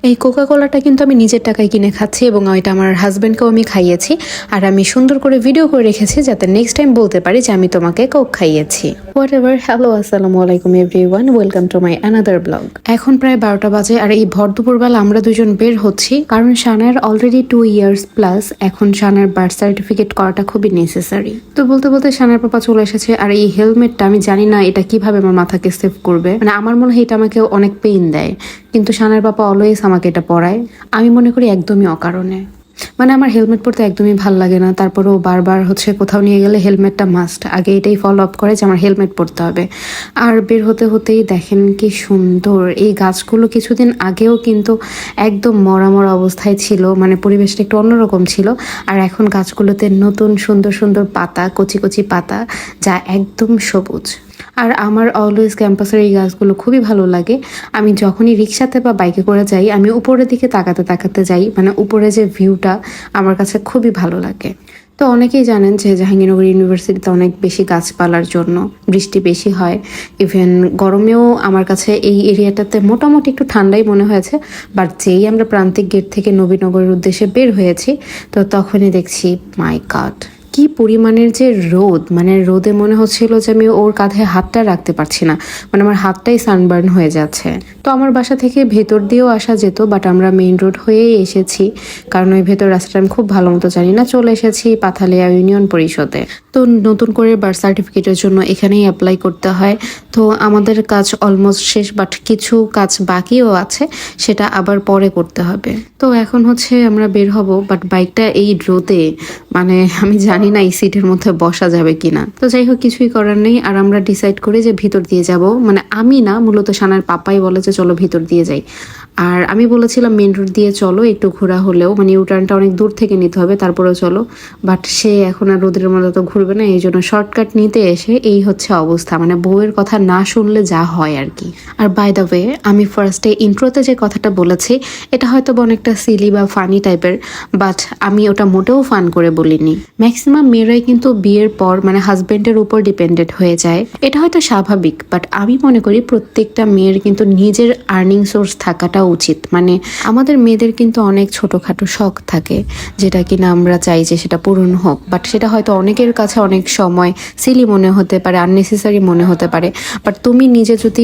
এই কোকা কোলাটা কিন্তু আমি নিজের টাকায় কিনে খাচ্ছি এবং এটা আমার হাজব্যান্ডকেও আমি খাইয়েছি। আর আমি সুন্দর করে ভিডিও করে রেখেছি যাতে নেক্সট টাইম বলতে পারি যে আমি তোমাকে কোক খাইয়েছি। হোয়াট এভার, হ্যালো, আসসালামু আলাইকুম everyone, welcome to my another blog. এখন প্রায় 12টা বাজে আর এই ভর দুপুরবেলা আমরা দুজন বের হচ্ছি কারণ শানার অলরেডি 2 ইয়ার্স প্লাস। এখন শানার বার্থ সার্টিফিকেট করাটা খুবই নেসেসারি। তো বলতে বলতে শানার পাপা চলে এসেছে। আর এই হেলমেটটা আমি জানি না এটা কিভাবে আমার মাথাকে সেভ করবে, মানে আমার মনে হয় এটা আমাকে অনেক পেইন দেয়, কিন্তু শানার পাপা অলওয়েজ আমাকে এটা পরায়। আমি মনে করি একদমই অকারণে, মানে আমার হেলমেট পরতে একদমই ভাল লাগে না, তারপরেও বারবার কোথাও নিয়ে গেলে হেলমেটটা মাস্ট। আগে এটাই ফলো আপ করে যে আমার হেলমেট পরতে হবে। আর বের হতে হতেই দেখেন কি সুন্দর এই গাছগুলো। কিছুদিন আগেও কিন্তু একদম মরা মরা অবস্থায় ছিল, মানে পরিবেশটা একটু অন্যরকম ছিল। আর এখন গাছগুলোতে নতুন সুন্দর সুন্দর পাতা, কচি কচি পাতা, যা একদম সবুজ। আর আমার অলওয়েজ ক্যাম্পাসের এই গাছগুলো খুবই ভালো লাগে। আমি যখনই রিক্সাতে বা বাইকে করে যাই আমি উপরের দিকে তাকাতে তাকাতে যাই, মানে উপরে যে ভিউটা আমার কাছে খুবই ভালো লাগে। তো অনেকেই জানেন যে জাহাঙ্গীরনগর ইউনিভার্সিটিতে অনেক বেশি গাছপালার জন্য বৃষ্টি বেশি হয়। ইভেন গরমেও আমার কাছে এই এরিয়াটাতে মোটামুটি একটু ঠান্ডাই মনে হয়েছে। বাট যেই আমরা প্রান্তিক গেট থেকে নবীনগরের উদ্দেশ্যে বের হয়েছি তো তখনই দেখছি মাই গড, কি পরিমাণের যে রোদ, মানে রোদে মনে হচ্ছিল যে আমি ওর কাঁধে হাতটা রাখতে পারছি না, মানে আমার হাতটাই সানবার্ন হয়ে যাচ্ছে। তো আমার বাসা থেকে ভেতর দিয়েও আসা যেত, বাট আমরা মেইন রোড হয়েই এসেছি কারণ ওই ভেতর রাস্তাটা আমি খুব ভালো মতো জানি না। চলে এসেছি পাথালিয়া ইউনিয়ন পরিষদে। তো নতুন করে বার্থ সার্টিফিকেটের জন্য এখানেই অ্যাপ্লাই করতে হয়। তো আমাদের কাজ অলমোস্ট শেষ, বাট কিছু কাজ বাকিও আছে, সেটা আবার পরে করতে হবে। তো এখন আমরা বের হব, বাট বাইকটা এই রোদে, মানে আমি জানি না এই সিটের মধ্যে বসা যাবে কিনা। তো যাই হোক, কিছুই করার নেই। আর আমরা ডিসাইড করি যে ভিতর দিয়ে যাব, মানে আমি না, মূলত শানার পাপাই বলে যে চলো ভিতর দিয়ে যাই। আর আমি বলেছিলাম মেন রোড দিয়ে চলো, একটু ঘোরা হলেও, মানে ইউটার্নটা অনেক দূর থেকে নিতে হবে, তারপরেও চলো। বাট সে এখন আর রোদের মধ্যে তো ঘুরবে না, এই জন্য শর্টকাট নিতে এসে এই অবস্থা, মানে বউয়ের কথা না শুনলে যা হয় আর কি। আর বাই দ্য ওয়ে, আমি ফার্স্টে ইন্ট্রোতে যে কথাটা বলেছি এটা হয়তো অনেকটা সিলি বা ফানি টাইপের, বাট আমি ওটা মোটেও ফান করে বলিনি। ম্যাক্সিমাম মেয়েরাই কিন্তু বিয়ের পর মানে হাজবেন্ডের উপর ডিপেন্ডেন্ট হয়ে যায়, এটা হয়তো স্বাভাবিক। বাট আমি মনে করি প্রত্যেকটা মেয়ের কিন্তু নিজের আর্নিং সোর্স থাকাটা উচিত। মানে আমাদের মেয়েদের কিন্তু অনেক ছোটখাটো শখ থাকে যেটা কিনা আমরা চাই যে সেটা পূরণ হোক, বাট সেটা হয়তো অনেকের কাছে অনেক সময় সিলি মনে হতে পারে, আননেসেসারি মনে হতে পারে। বাট তুমি নিজে যদি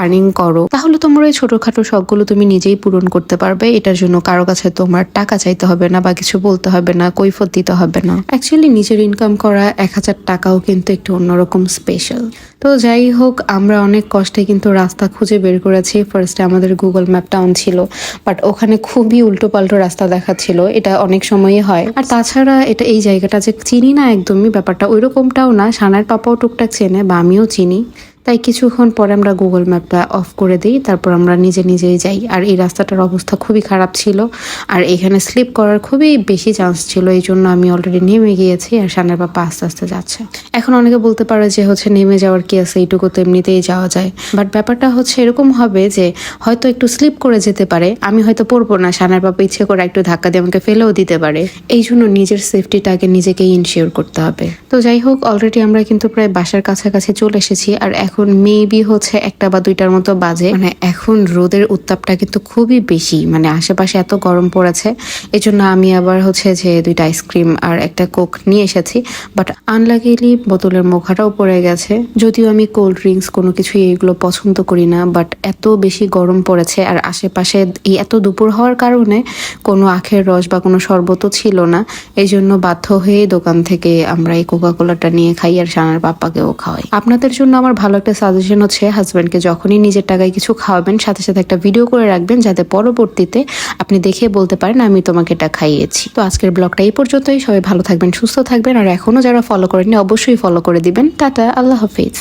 আর্নিং করো তাহলে তোমার ওই ছোটখাটো শখগুলো তুমি নিজেই পূরণ করতে পারবে। এটার জন্য কারো কাছে তোমার টাকা চাইতে হবে না বা কিছু বলতে হবে না, কৈফিয়ত দিতে হবে না। অ্যাকচুয়ালি নিজের ইনকাম করা 1000 টাকাও কিন্তু একটু অন্যরকম স্পেশাল। তো যাই হোক, আমরা অনেক কষ্টে কিন্তু রাস্তা খুঁজে বের করেছি। ফার্স্টে আমাদের গুগল ম্যাপটা অন ছিল, বাট ওখানে খুবই উল্টো পাল্টো রাস্তা দেখাচ্ছিল, এটা অনেক সময়ই হয়। আর তাছাড়া এটা এই জায়গাটা যে চিনি না একদমই, ব্যাপারটা ওইরকমটাও না। শানার পাপাও টুকটাক চেনে বা আমিও চিনি, তাই কিছুক্ষণ পরে আমরা গুগল ম্যাপটা অফ করে দিই, তারপর আমরা নিজেই যাই। আর এই রাস্তাটার অবস্থা খুবই খারাপ ছিল আর এখানে স্লিপ করার খুবই বেশি চান্স ছিল, এই জন্য আমি অলরেডি নেমে গিয়েছি আর শানের পাপা আস্তে আস্তে যাচ্ছে। এখন অনেকে বলতে পারে যে নেমে যাওয়ার কি আছে, এইটুকু তো এমনিতেই যাওয়া যায়। বাট ব্যাপারটা এরকম হবে যে হয়তো একটু স্লিপ করে যেতে পারে, আমি হয়তো পড়বো না, শানের পাপা ইচ্ছে করে একটু ধাক্কা দিয়ে আমাকে ফেলেও দিতে পারে। এই জন্য নিজের সেফটিটাকে নিজেকেই ইনশিওর করতে হবে। তো যাই হোক, অলরেডি আমরা কিন্তু প্রায় বাসার কাছাকাছি চলে এসেছি। আর এখন মেবি 1টা বা 2টার মতো বাজে। মানে এখন রোদের উত্তাপটা কিন্তু খুবই বেশি, মানে আশেপাশে এত গরম পড়েছে। এজন্য আমি আবার যে 2টা আইসক্রিম আর একটা কোক নিয়ে এসেছি। বাট আনলাকিলি বোতলের মুখাটাও পড়ে গেছে। যদিও আমি কোল্ড ড্রিঙ্কস কোনো কিছুই এগুলো পছন্দ করি না, বাট এত বেশি গরম পড়েছে আর আশেপাশে এই এত দুপুর হওয়ার কারণে কোনো আখের রস বা কোনো শরবতও ছিল না। এই জন্য বাধ্য হয়ে দোকান থেকে আমরা এই কোকা কোলাটা নিয়ে খাই আর শানার পাপ্পাকেও খাওয়াই। আপনাদের জন্য আমার ভালো একটা সাজেশন হাজব্যান্ডকে যখনই নিজের টাকায় কিছু খাওয়াবেন সাথে সাথে একটা ভিডিও করে রাখবেন, যাতে পরবর্তীতে আপনি দেখে বলতে পারেন আমি তোমাকে এটা খাইয়েছি। তো আজকের ব্লগটা এই পর্যন্তই। সবাই ভালো থাকবেন, সুস্থ থাকবেন। আর এখনো যারা ফলো করেননি অবশ্যই ফলো করে দিবেন। টাটা, আল্লাহ হাফিজ।